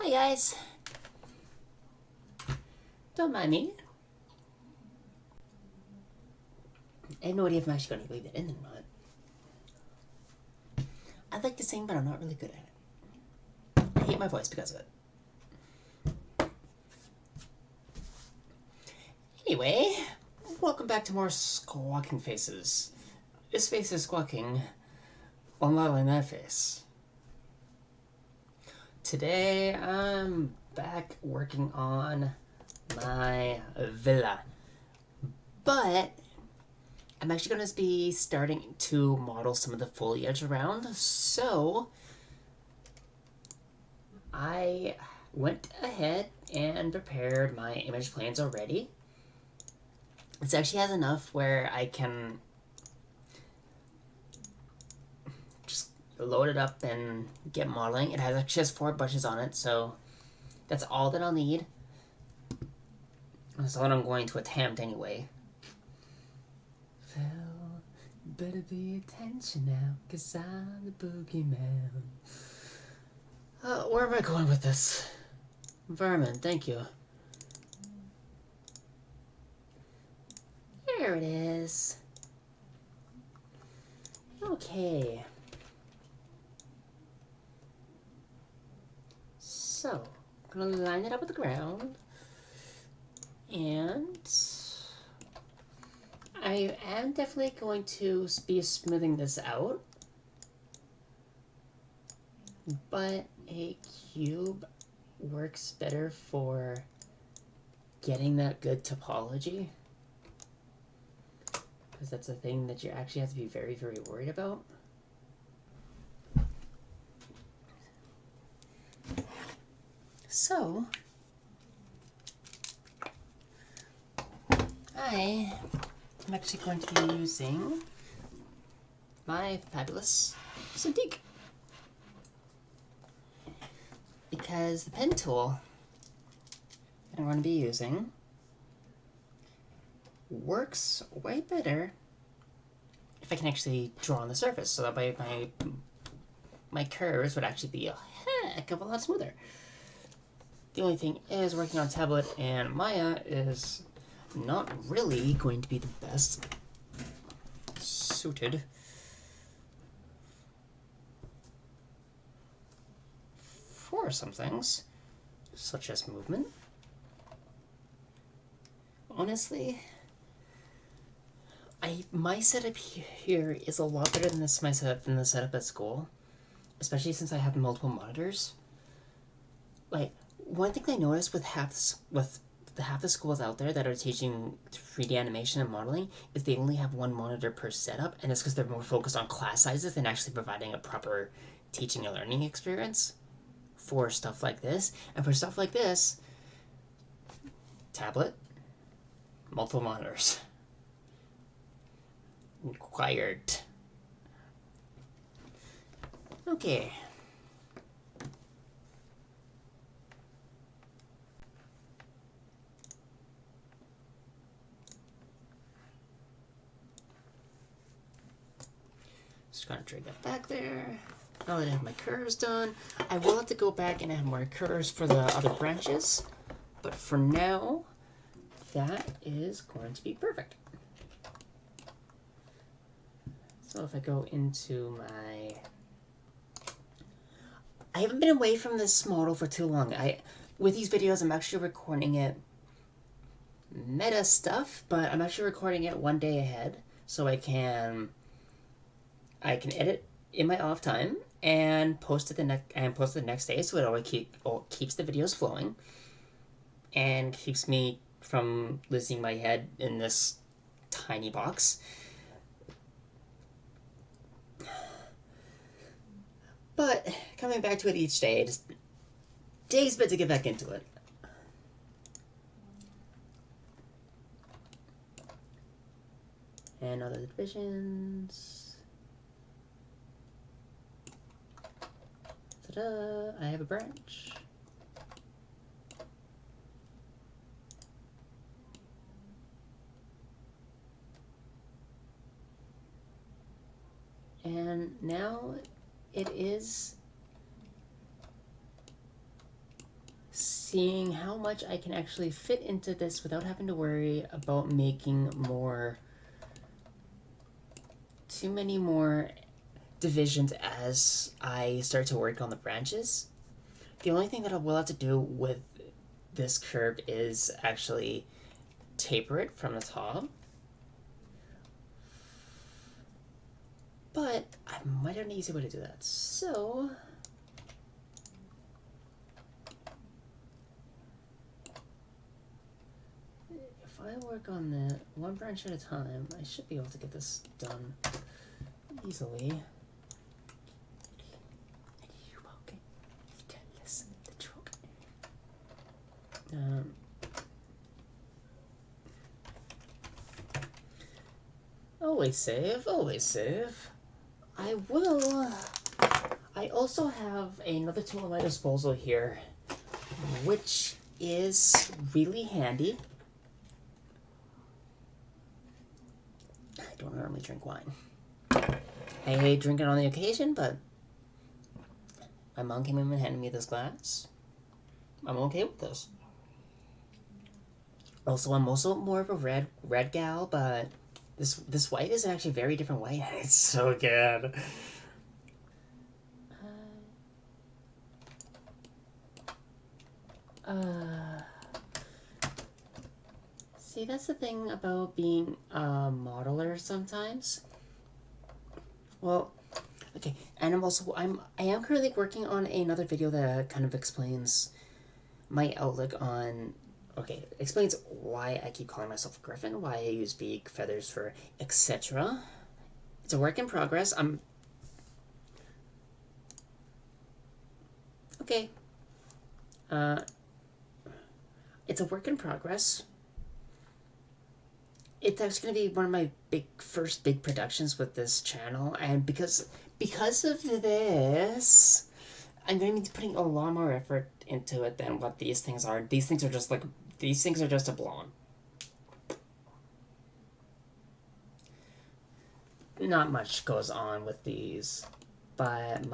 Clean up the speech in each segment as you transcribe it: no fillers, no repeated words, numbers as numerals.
Hi guys. Don't mind me. I have no idea if I'm actually going to leave it in or not. I like to sing, but I'm not really good at it. I hate my voice because of it. Anyway, welcome back to more Sqauking faces. This face is squawking while modeling that face. Today I'm back working on my villa, but I'm actually going to be starting to model some of the foliage around, so I went ahead and prepared my image planes already. This actually has enough where I can just load it up and get modeling. It actually has 4 brushes on it, so that's all that I'll need. That's what I'm going to attempt anyway. Well, better pay attention now, 'cause I'm the boogeyman. Where am I going with this? Vermin, thank you. There it is. Okay. So, I'm gonna line it up with the ground. And I am definitely going to be smoothing this out. But a cube works better for getting that good topology, because that's a thing that you actually have to be very, very worried about. So, I am actually going to be using my fabulous Cintiq, because the pen tool that I'm going to be using works way better if I can actually draw on the surface, so that way my curves would actually be a heck of a lot smoother. The only thing is, working on tablet and Maya is not really going to be the best suited for some things, such as movement. Honestly, my setup here is a lot better than my setup than the setup at school, especially since I have multiple monitors. Like, one thing I noticed with half the schools out there that are teaching 3D animation and modeling is they only have 1 monitor per setup, and it's because they're more focused on class sizes than actually providing a proper teaching and learning experience for stuff like this. And for stuff like this, tablet, multiple monitors required. Okay. Just gonna drag that back there. Now that I have my curves done, I will have to go back and add more curves for the other branches, but for now, that is going to be perfect. So if I go into my... I haven't been away from this model for too long. With these videos, I'm actually recording it meta stuff, but I'm actually recording it 1 day ahead, so I can edit in my off time and post it the next day, so it always keeps the videos flowing and keeps me from losing my head in this tiny box. But coming back to it each day, just day's bit to get back into it. And other divisions. Ta-da! I have a branch. And now it is seeing how much I can actually fit into this without having to worry about making too many more divisions as I start to work on the branches. The only thing that I will have to do with this curve is actually taper it from the top. But I might have an easy way to do that. So if I work on that one branch at a time, I should be able to get this done easily. Always save, always save. I also have another tool at my disposal here, which is really handy. I don't normally drink wine. I hate drinking on the occasion, but my mom came in and handed me this glass. I'm okay with this. Also, I'm also more of a red gal, but this white is actually a very different white. It's so good. See, that's the thing about being a modeler sometimes. Well, okay, and I am currently working on another video that kind of explains my outlook on, explains why I keep calling myself a griffin, why I use beak feathers for etc. It's a work in progress. Okay. It's a work in progress. It's actually going to be one of my first big productions with this channel, and because of this, I'm going to be putting a lot more effort into it than what these things are. These things are just a blonde. Not much goes on with these, but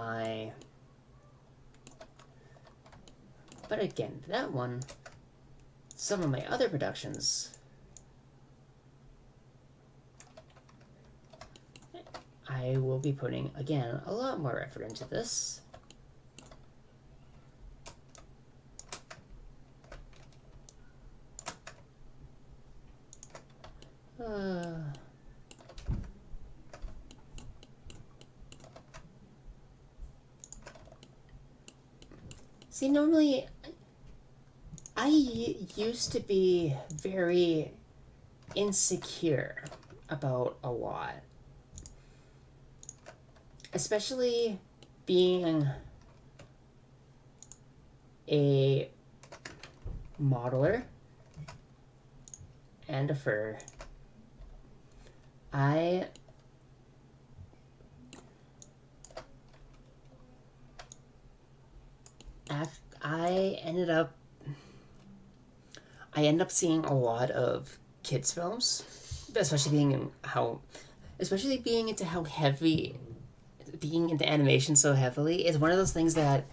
again, that one, some of my other productions, I will be putting, again, a lot more effort into this. See, normally, I used to be very insecure about a lot. Especially being a modeler and a fur. I ended up seeing a lot of kids films, especially being into how heavy being into animation so heavily is one of those things that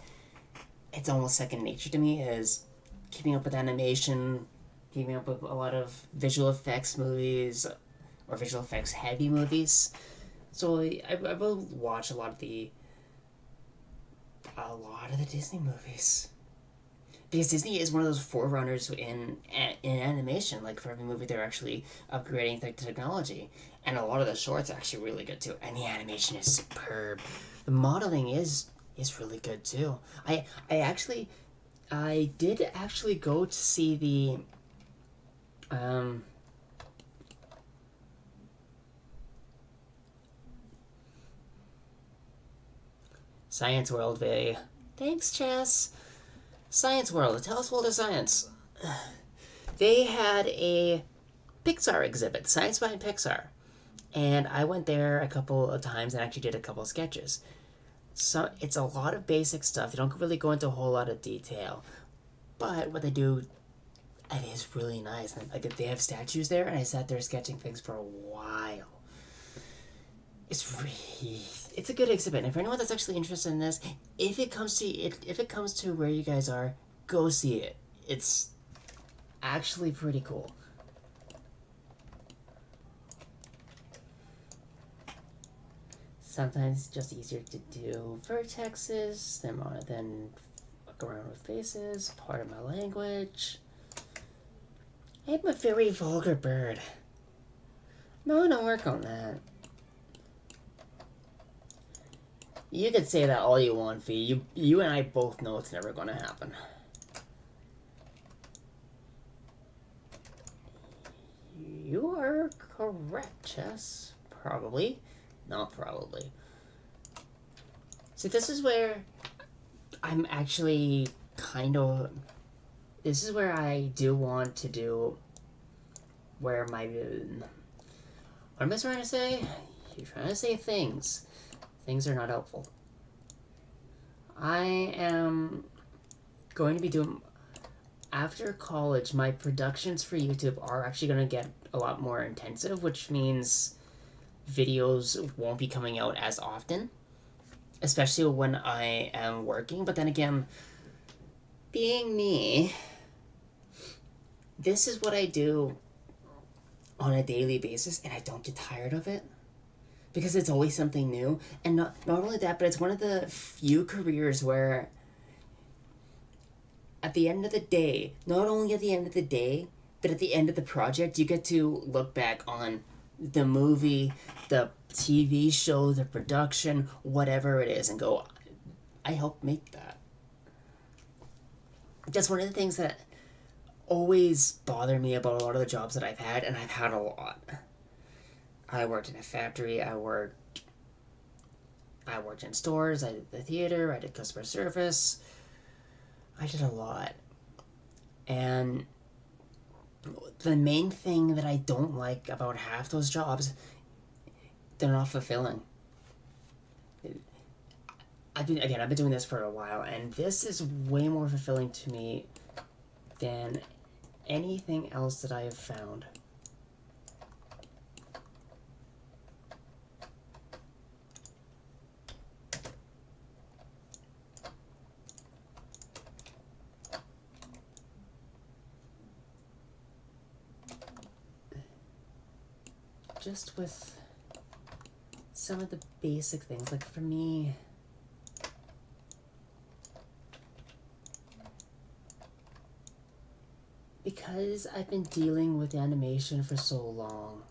it's almost second nature to me, is keeping up with animation, keeping up with a lot of visual effects movies or visual effects heavy movies. So I will watch a lot of the Disney movies, because Disney is one of those forerunners in animation. Like, for every movie, they're actually upgrading the technology, and a lot of the shorts are actually really good too. And the animation is superb. The modeling is really good too. I did actually go to see the Science World video. Thanks, Chess. Science World, tell us World of Science. They had a Pixar exhibit, Science Behind Pixar, and I went there a couple of times and actually did a couple of sketches. So it's a lot of basic stuff. They don't really go into a whole lot of detail, but what they do, it is really nice. Like, they have statues there, and I sat there sketching things for a while. It's a good exhibit, and for anyone that's actually interested in this, if it comes to where you guys are, go see it. it's actually pretty cool. Sometimes it's just easier to do vertexes than fuck around with faces. Part of my language. I'm a very vulgar bird. I'm gonna work on that. You could say that all you want, Fee. You and I both know it's never gonna happen. You are correct, Chess. Probably. Not probably. See, this is where I'm actually kind of... This is where I do want to do... Where my... What am I trying to say? You're trying to say things. Things are not helpful. I am going to be doing... After college, my productions for YouTube are actually going to get a lot more intensive, which means videos won't be coming out as often, especially when I am working. But then again, being me, this is what I do on a daily basis, and I don't get tired of it because it's always something new. And not only that, but it's one of the few careers where at the end of the day, not only at the end of the day, but at the end of the project, you get to look back on the movie, the TV show, the production, whatever it is, and go, I helped make that. That's one of the things that always bother me about a lot of the jobs that I've had, and I've had a lot. I worked in a factory, I worked in stores, I did the theater, I did customer service. I did a lot. And the main thing that I don't like about half those jobs, they're not fulfilling. I've been doing this for a while, and this is way more fulfilling to me than anything else that I have found. Just with some of the basic things, like for me, because I've been dealing with animation for so long,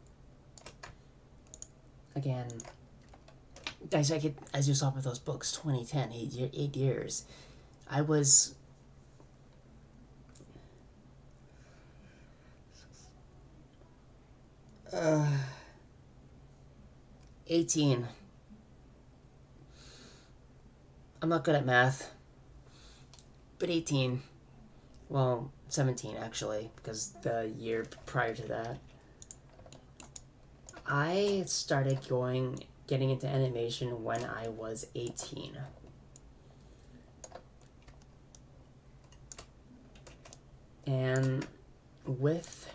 again, as you saw with those books, 2010, 8 years, I was... 18. I'm not good at math, but 18. Well, 17 actually, because the year prior to that, I started getting into animation when I was 18. And with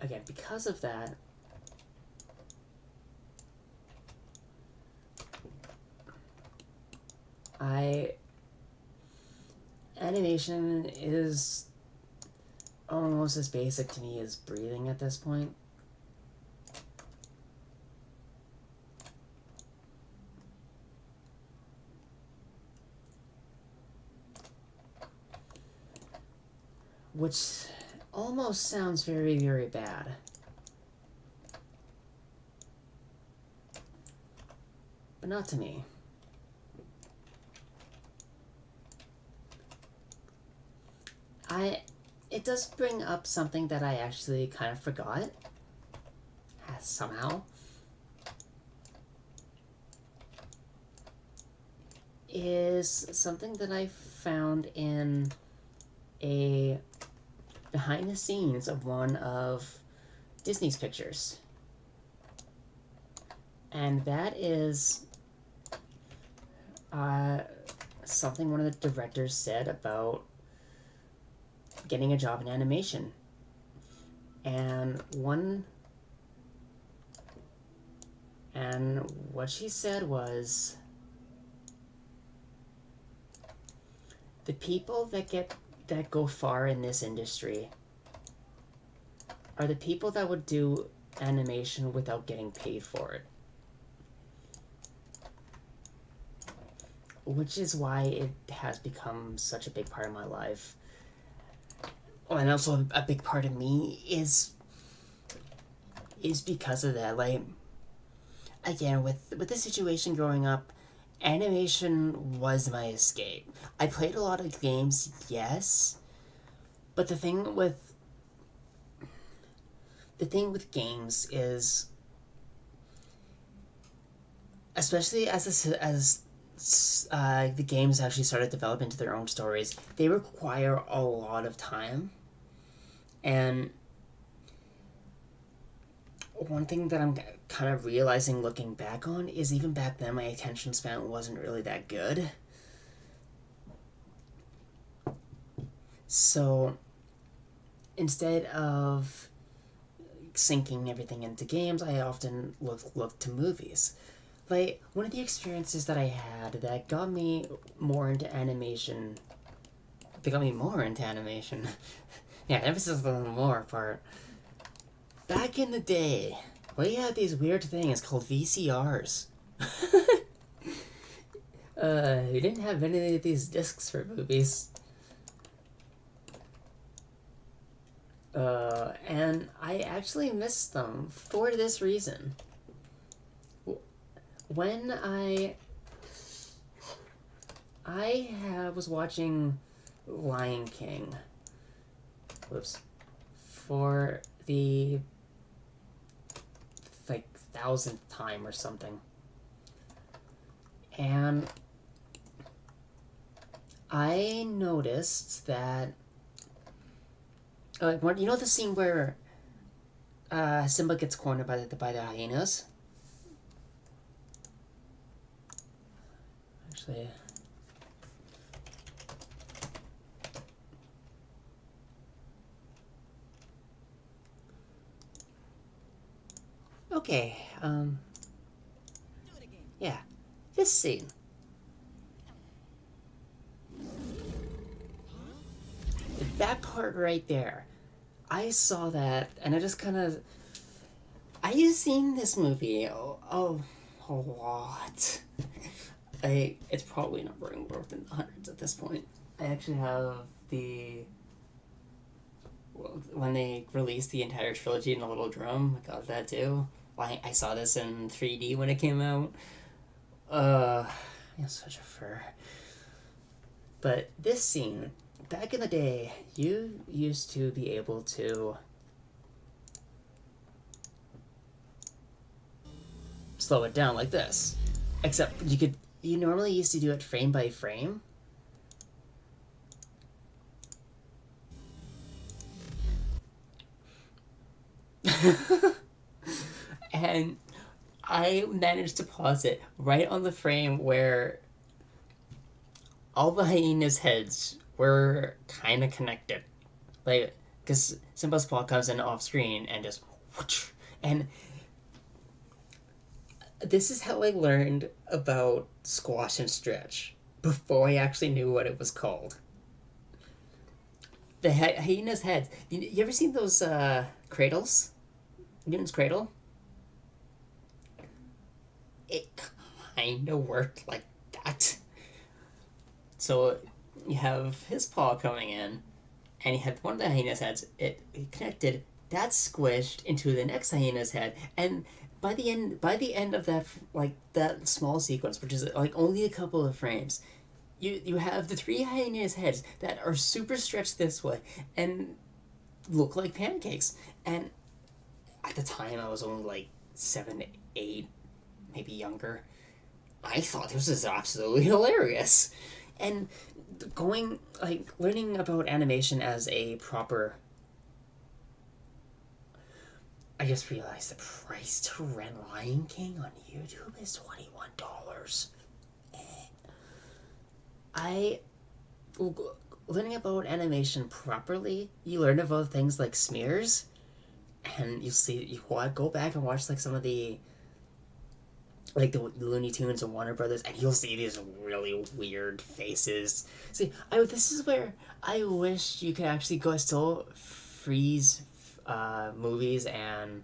again, because of that, animation is almost as basic to me as breathing at this point. Which almost sounds very, very bad. But not to me. It does bring up something that I actually kind of forgot. Somehow. Is something that I found in a behind the scenes of one of Disney's pictures. And that is something one of the directors said about getting a job in animation. And And what she said was, the people that go far in this industry are the people that would do animation without getting paid for it. Which is why it has become such a big part of my life. Oh, and also a big part of me is because of that. Like, again, with the situation growing up, animation was my escape. I played a lot of games, yes, but the thing with games is, especially as the games actually started to develop into their own stories, they require a lot of time. And one thing that I'm kind of realizing looking back on is, even back then my attention span wasn't really that good. So instead of sinking everything into games, I often look to movies. Like, one of the experiences that I had that got me more into animation, yeah, emphasis on the more part. Back in the day, we had these weird things called VCRs. We didn't have any of these discs for movies. And I actually missed them for this reason. When was watching Lion King, for the like thousandth time or something, and I noticed that, you know the scene where Simba gets cornered by the hyenas. Actually, okay, yeah, this scene. That part right there. I saw that, and I just kind of. I've seen this movie a lot. It's probably numbering more than the hundreds at this point. I actually have when they released the entire trilogy in a little drum. I got that too. I saw this in 3D when it came out. I'm such a fur. But this scene, back in the day, you used to be able to slow it down like this. Except you normally used to do it frame by frame. And I managed to pause it right on the frame where all the hyenas' heads were kind of connected. Like, because Simba's paw comes in off screen and just whoosh, and this is how I learned about squash and stretch before I actually knew what it was called. The hyena's heads. You ever seen those cradles? Newton's cradle? It kind of worked like that. So you have his paw coming in, and you have one of the hyena's heads. It connected. That squished into the next hyena's head, and by the end of that, like that small sequence, which is like only a couple of frames, you have the three hyenas heads that are super stretched this way and look like pancakes. And at the time, I was only like 7, 8, maybe younger. I thought this was absolutely hilarious. And learning about animation as a proper. I just realized the price to rent Lion King on YouTube is $21. I learning about animation properly, you learn about things like smears, and you go back and watch like some of the like the Looney Tunes and Warner Brothers, and you'll see these really weird faces. See, this is where I wish you could actually go still freeze movies and,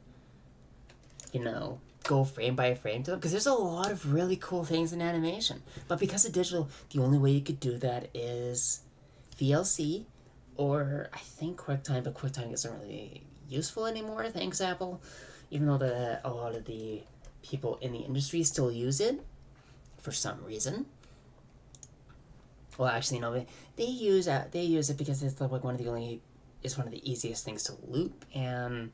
go frame by frame to them, because there's a lot of really cool things in animation. But because of digital, the only way you could do that is VLC, or I think QuickTime, but QuickTime isn't really useful anymore, thanks Apple. Even though a lot of the people in the industry still use it for some reason. Well, actually, no, they use it because it's like one of the easiest things to loop, and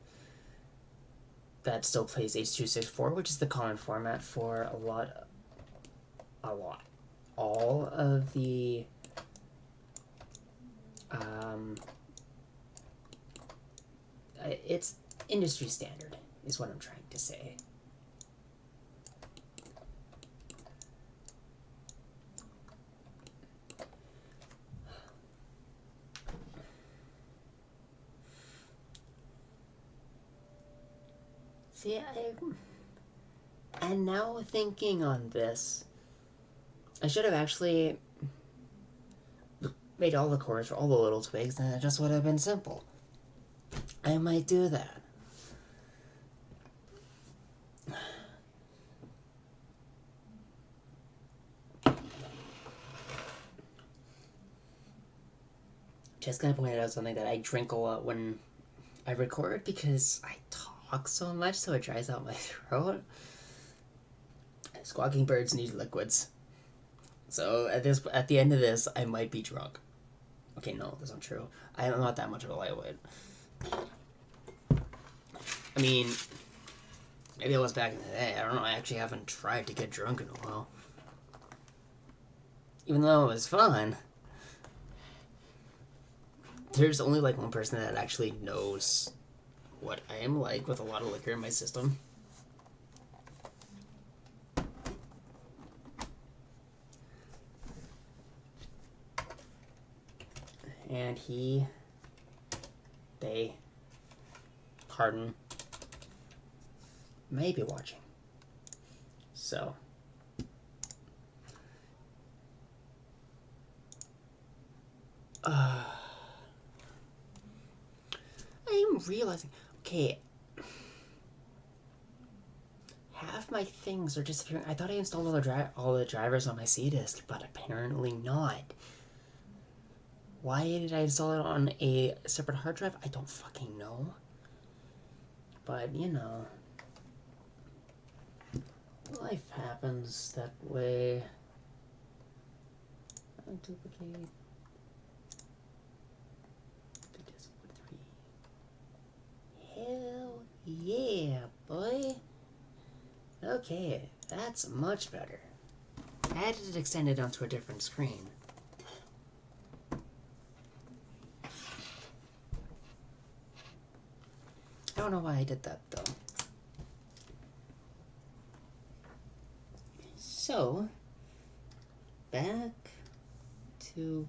that still plays H.264, which is the common format for all of the it's industry standard is what I'm trying to say. See, and now thinking on this, I should have actually made all the chords for all the little twigs, and it just would have been simple. I might do that. Just gonna point out something that I drink a lot when I record, because I talk so much, so it dries out my throat. Squawking birds need liquids. So at the end of this, I might be drunk. Okay, no, that's not true. I'm not that much of a lightweight. I mean, maybe I was back in the day. I don't know. I actually haven't tried to get drunk in a while. Even though it was fun. There's only like one person that actually knows what I am like with a lot of liquor in my system. And pardon, may be watching. So. I'm realizing, okay, half my things are disappearing. I thought I installed all the drivers on my C-Disk, but apparently not. Why did I install it on a separate hard drive? I don't fucking know. But, life happens that way. Duplicate. Hell yeah, boy. Okay, that's much better. I had it extended onto a different screen. I don't know why I did that, though. So, back to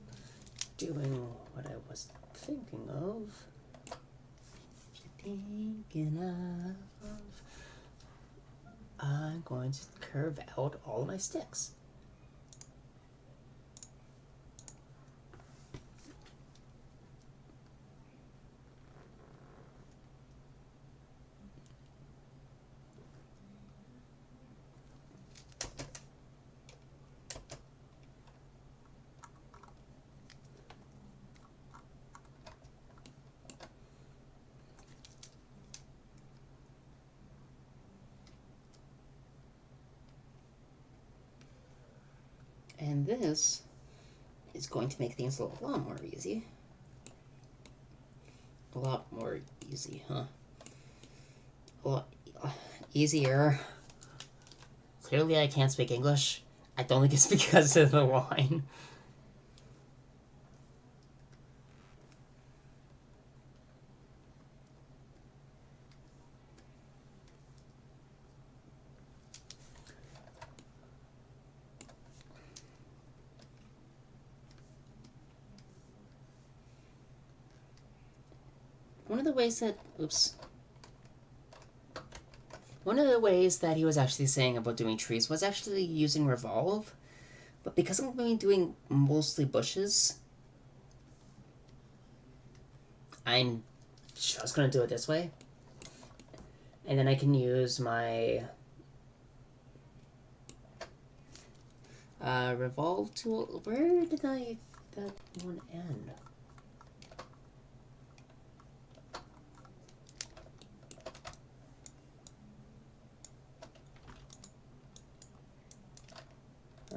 doing what I was thinking of. I'm going to curve out all of my sticks. And this is going to make things a lot more easy. A lot more easy, huh? A lot easier. Clearly I can't speak English. I don't think it's because of the wine. One of the One of the ways that he was actually saying about doing trees was actually using revolve, but because I'm going to be doing mostly bushes, I'm just going to do it this way. And then I can use my revolve tool. Where did that one end?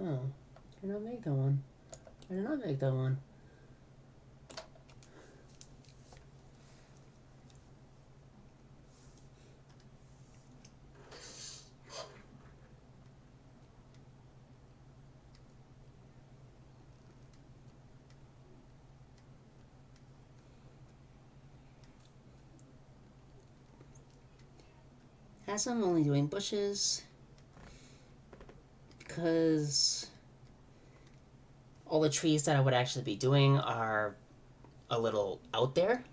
Oh, I did not make that one. I did not make that one. As I'm only doing bushes, because all the trees that I would actually be doing are a little out there,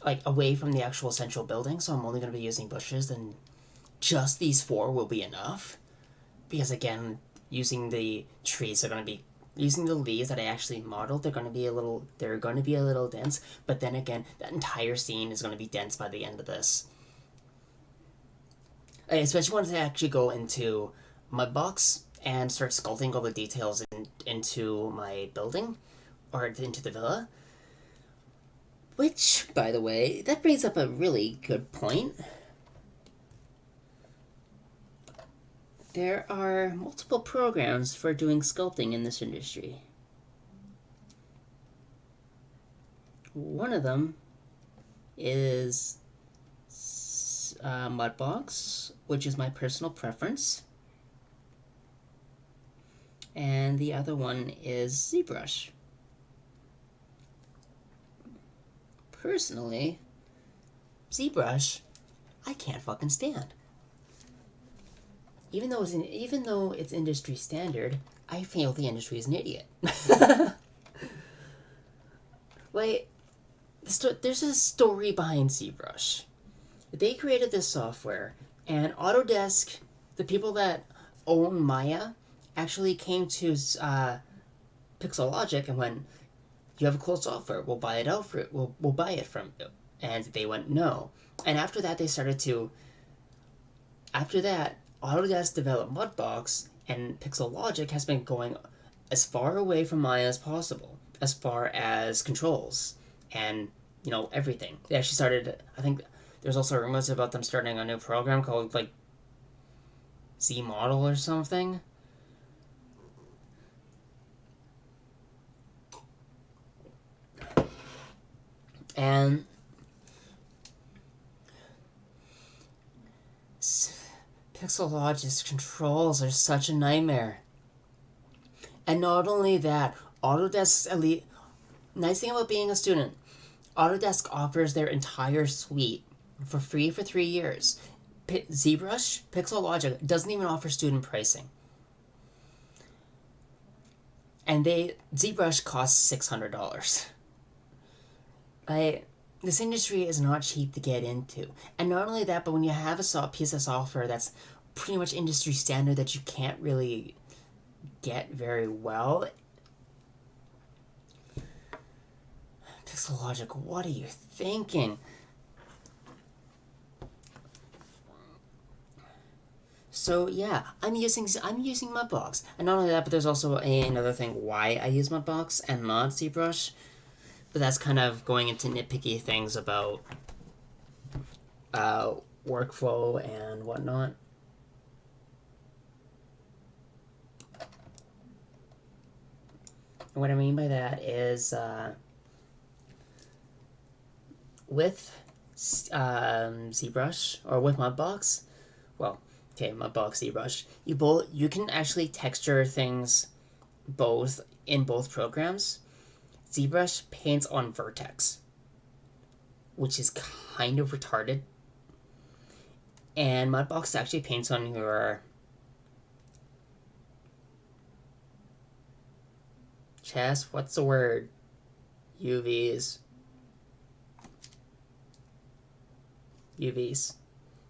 like away from the actual central building, so I'm only going to be using bushes, and just these 4 will be enough. Because again, using the trees are going to be using the leaves that I actually modeled, they're going to be a little dense, but then again, that entire scene is going to be dense by the end of this. Especially once I actually go into Mudbox and start sculpting all the details into my building, or into the villa. Which, by the way, that brings up a really good point. There are multiple programs for doing sculpting in this industry. One of them is Mudbox, which is my personal preference. And the other one is ZBrush. Personally, ZBrush, I can't fucking stand. Even though it's industry standard, I feel the industry is an idiot. Like, there's a story behind ZBrush. They created this software, and Autodesk, the people that own Maya, actually came to Pixelogic and went, "You have a cool software. We'll buy it out for it. We'll buy it from you." And they went, "No." And after that, Autodesk developed Mudbox, and Pixelogic has been going as far away from Maya as possible, as far as controls and everything. They actually started. I think there's also rumors about them starting a new program called like Z Model or something. And Pixelogic's controls are such a nightmare. And not only that, Autodesk's elite. Nice thing about being a student, Autodesk offers their entire suite for free for 3 years. ZBrush, Pixelogic doesn't even offer student pricing. And ZBrush costs $600. This industry is not cheap to get into. And not only that, but when you have a piece of software that's pretty much industry standard that you can't really get very well, Pixelogic, what are you thinking? So yeah, I'm using Mudbox, and not only that, but there's also another thing why I use Mudbox and not ZBrush. But that's kind of going into nitpicky things about workflow and whatnot. And what I mean by that is with ZBrush or with Mudbox, Mudbox, ZBrush, you can actually texture things in both programs. ZBrush paints on vertex, which is kind of retarded. And Mudbox actually paints on your chest. What's the word? UVs.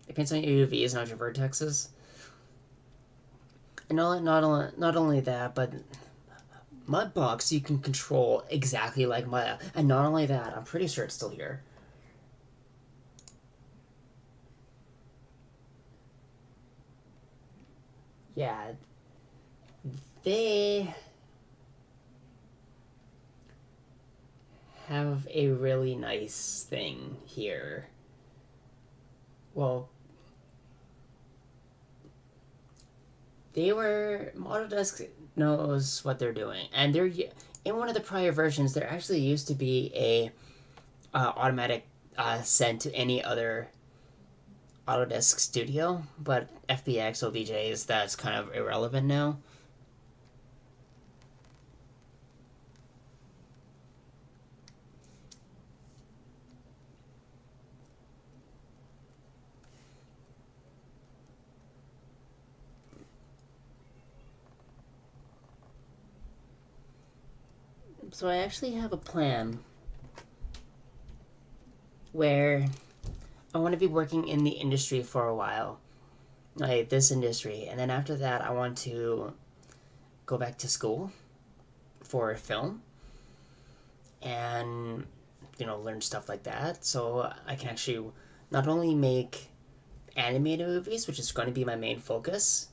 It paints on your UVs, not your vertexes. And not only that, but Mudbox you can control exactly like Maya. And not only that, I'm pretty sure it's still here. Yeah, they have a really nice thing here. Well, they were Autodesk knows what they're doing, and they're in one of the prior versions. There actually used to be a automatic send to any other Autodesk Studio, but FBX OBJs that's kind of irrelevant now. So I actually have a plan where I want to be working in the industry for a while, like this industry, and then after that, I want to go back to school for film and learn stuff like that, so I can actually not only make animated movies, which is going to be my main focus,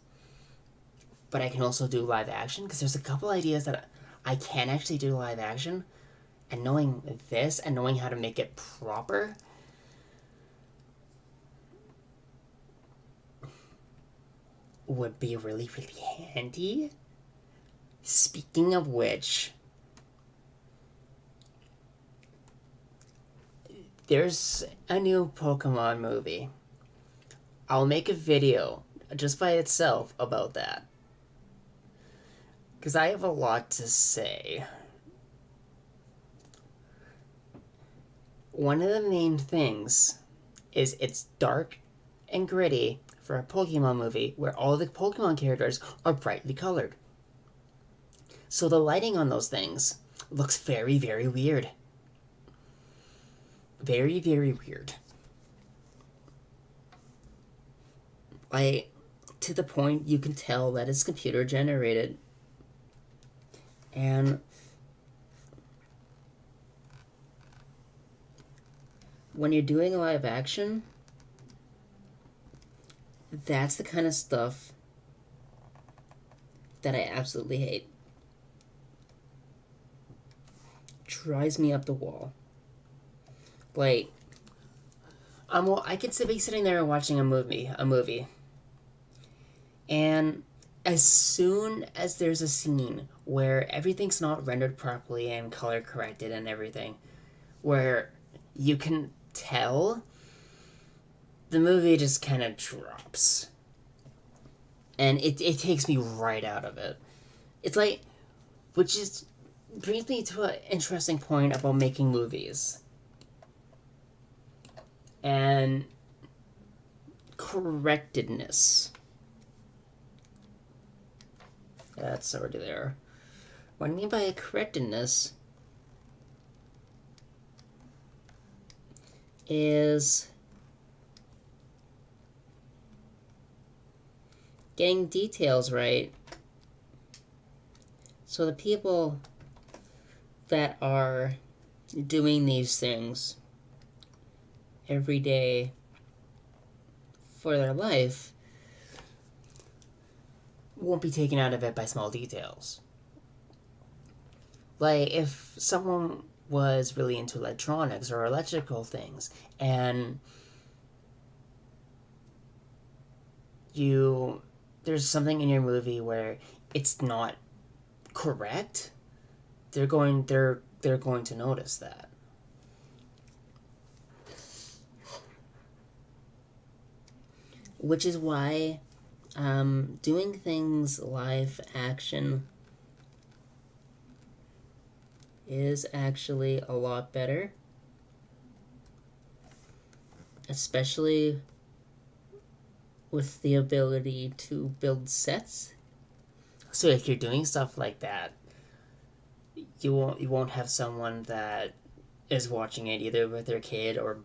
but I can also do live action because there's a couple ideas that I can actually do live action, and knowing this and knowing how to make it proper would be really, really handy. Speaking of which, there's a new Pokemon movie. I'll make a video just by itself about that. Because I have a lot to say. One of the main things is it's dark and gritty for a Pokemon movie where all the Pokemon characters are brightly colored. So the lighting on those things looks very, very weird. Very, very weird. Like, to the point you can tell that it's computer generated. And when you're doing live action, that's the kind of stuff that I absolutely hate. Drives me up the wall. Like, I could be sitting there watching a movie, and as soon as there's a scene where everything's not rendered properly and color corrected and everything, where you can tell, the movie just kind of drops. And it takes me right out of it. It's like, which is brings me to an interesting point about making movies. And correctedness. That's already there. What I mean by correctedness is getting details right. So the people that are doing these things every day for their life won't be taken out of it by small details. Like, if someone was really into electronics or electrical things, and there's something in your movie where it's not correct, they're going to notice that. Which is why doing things live action is actually a lot better, especially with the ability to build sets. So if you're doing stuff like that, you won't have someone that is watching it either with their kid or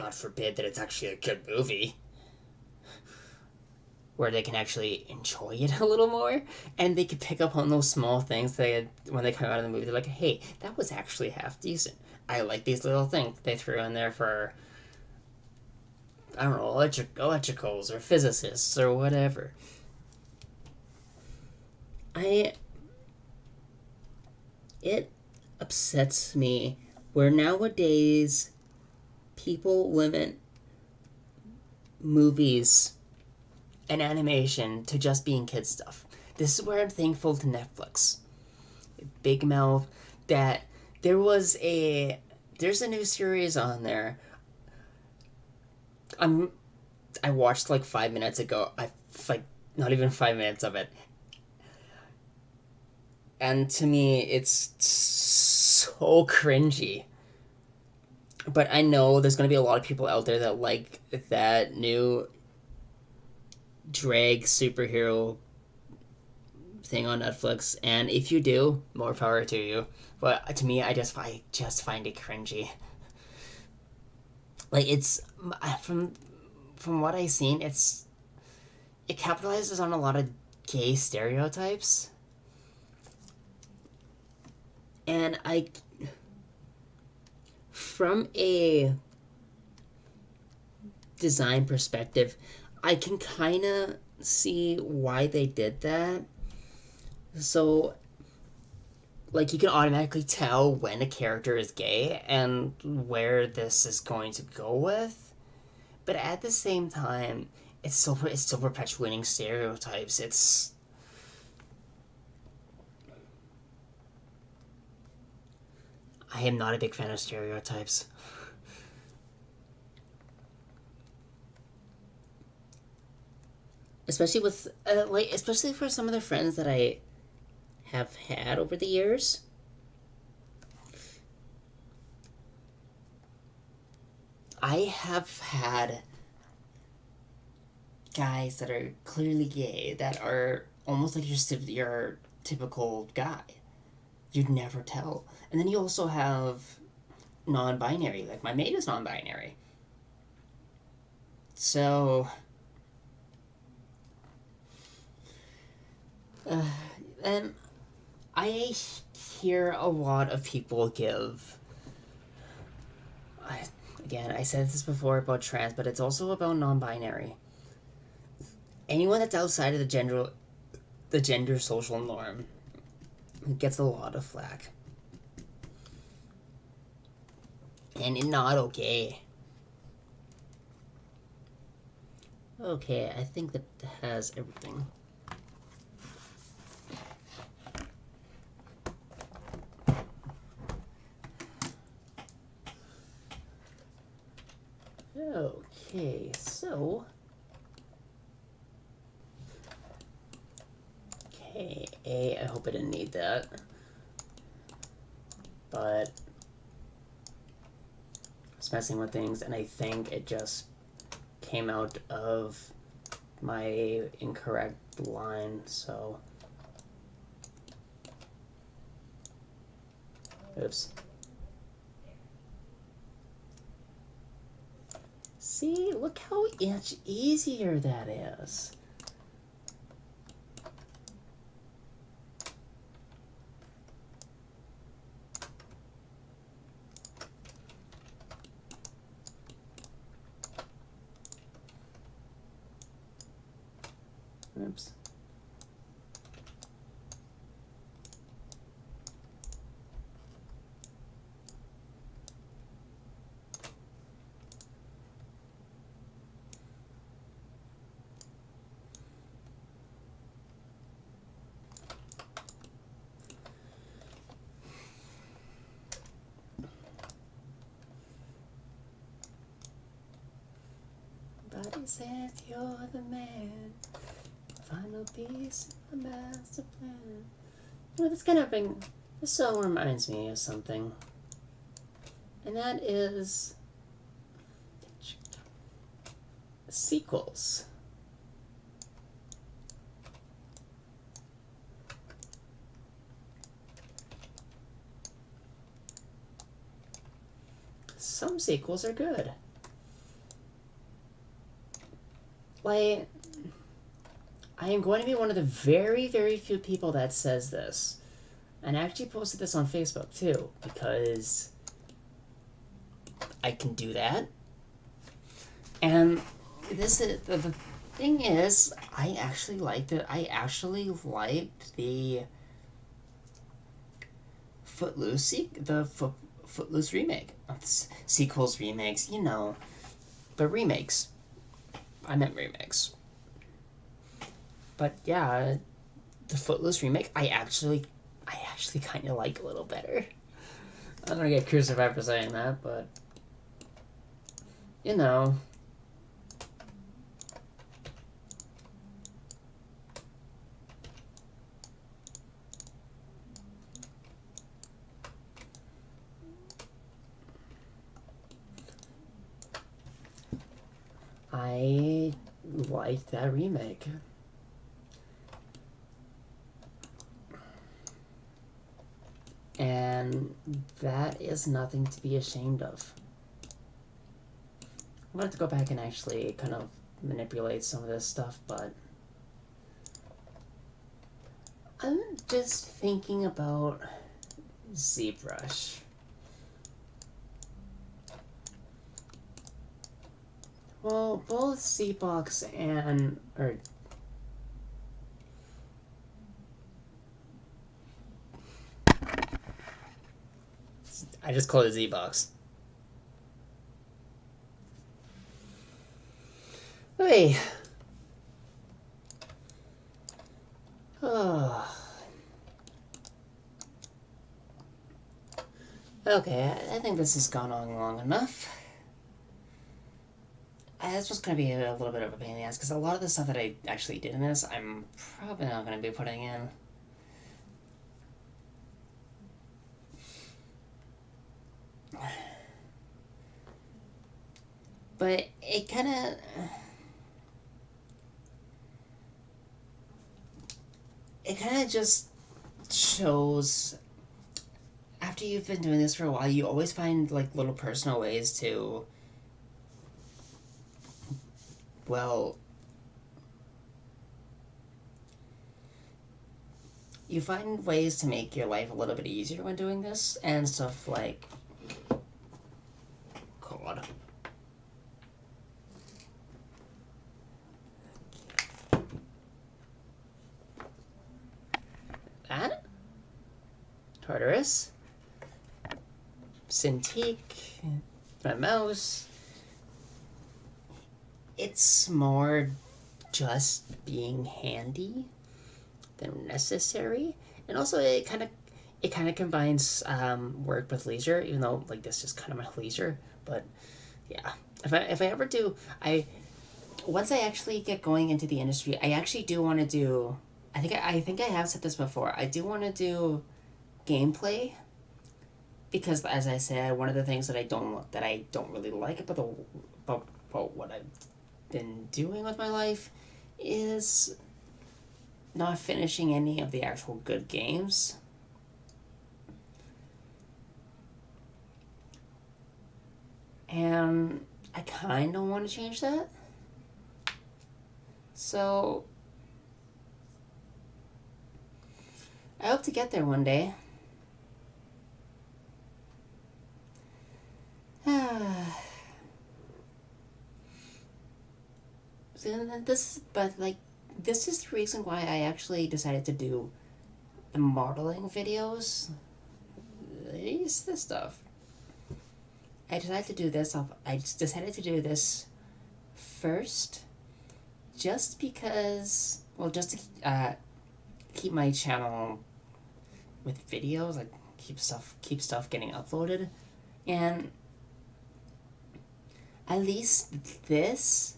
God forbid that it's actually a good movie, where they can actually enjoy it a little more, and they can pick up on those small things when they come out of the movie. They're like, hey, that was actually half decent. I like these little things they threw in there for, I don't know, electricals or physicists or whatever. It upsets me where nowadays people limit movies and animation to just being kid stuff. This is where I'm thankful to Netflix. Big Mouth, that there's a new series on there. I watched like 5 minutes ago. I like not even 5 minutes of it. And to me it's so cringy. But I know there's going to be a lot of people out there that like that new drag superhero thing on Netflix, and if you do, more power to you. But to me, I just find it cringy. Like it's from what I've seen, it capitalizes on a lot of gay stereotypes, and from a design perspective, I can kind of see why they did that. So, like, you can automatically tell when a character is gay and where this is going to go with. But at the same time, it's still perpetuating stereotypes. I am not a big fan of stereotypes. Especially for some of the friends that I have had over the years. I have had guys that are clearly gay that are almost like your typical guy. You'd never tell. And then you also have non-binary. Like my mate is non-binary. So, uh, and I hear a lot of people give. Again, I said this before about trans, but it's also about non-binary. Anyone that's outside of the gender social norm gets a lot of flack, and it's not okay. Okay, I think that has everything. Okay, so. Okay, I hope I didn't need that. But. I was messing with things, and I think it just came out of my incorrect line, so. Oops. See, look how much easier that is. Oops. Body says you're the man. Final piece of my master plan. You know, this song reminds me of something. And that is sequels. Some sequels are good. Like, I am going to be one of the very, very few people that says this. And I actually posted this on Facebook too, because I can do that. And this is the thing is, I actually liked it. I actually liked the Footloose remake. Sequels, remakes, but remakes. I meant remakes. But yeah, the Footloose remake, I actually kind of like a little better. I'm gonna get crucified for saying that, but you know, I liked that remake. And that is nothing to be ashamed of. I wanted to go back and actually kind of manipulate some of this stuff, but I'm just thinking about ZBrush. Well, both ZBox or I just call it ZBox. Hey. Oh. Okay, I think this has gone on long enough. This was going to be a little bit of a pain in the ass, because a lot of the stuff that I actually did in this, I'm probably not going to be putting in. But it kind of just shows, after you've been doing this for a while, you always find like little personal ways to, well, you find ways to make your life a little bit easier when doing this, and stuff like, God. That? Tartarus? Cintiq? My mouse? It's more just being handy than necessary, and also it kind of combines work with leisure, even though like this is kind of my leisure. But yeah, if I ever do, once I actually get going into the industry, I actually do want to do. I think I have said this before. I do want to do gameplay, because as I said, one of the things that I don't really like about what I've been doing with my life is not finishing any of the actual good games. And I kind of want to change that. So I hope to get there one day. This is the reason why I actually decided to do the modeling videos. This stuff. I decided to do this first, just because, well, just to keep my channel with videos, like keep stuff getting uploaded, and at least this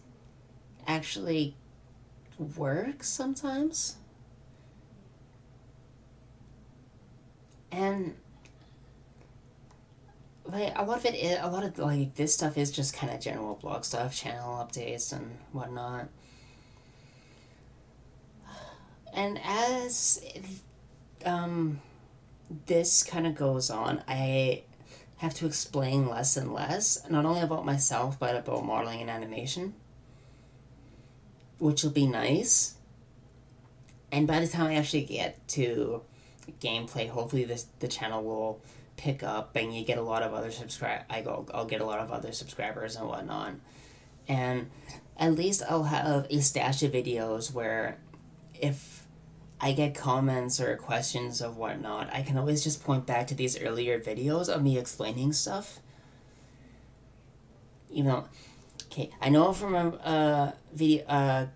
actually works sometimes. And like a lot of like this stuff is just kind of general blog stuff, channel updates and whatnot. And as this kind of goes on, I have to explain less and less, not only about myself but about modeling and animation. which will be nice. And by the time I actually get to gameplay, hopefully the channel will pick up and you get a lot of other I'll get a lot of other subscribers and whatnot. And at least I'll have a stash of videos where if I get comments or questions of whatnot, I can always just point back to these earlier videos of me explaining stuff. You know, okay, I know from a video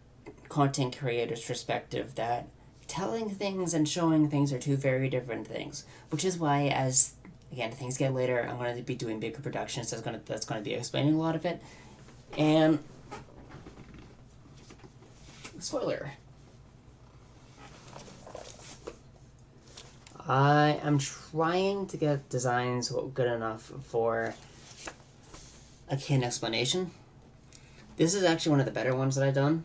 content creator's perspective that telling things and showing things are two very different things, which is why as again things get later, I'm going to be doing bigger productions that's going to be explaining a lot of it. And spoiler, I am trying to get designs good enough for a kid explanation. This is actually one of the better ones that I've done.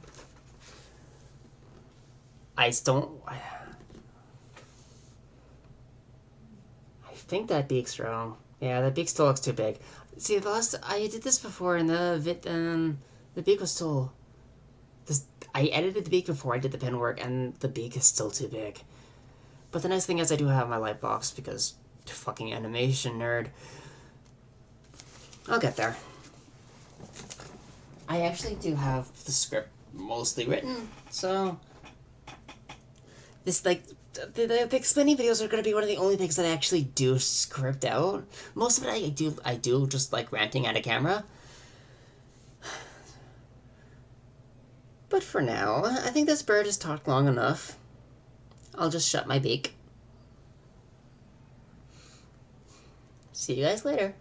I think that beak's wrong. Yeah, that beak still looks too big. See, I did this before, and the beak was still. I edited the beak before I did the pen work, and the beak is still too big. But the nice thing is I do have my light box because fucking animation nerd. I'll get there. I actually do have the script mostly written, so this the explaining videos are going to be one of the only things that I actually do script out. Most of it I do just like ranting at a camera. But for now, I think this bird has talked long enough. I'll just shut my beak. See you guys later.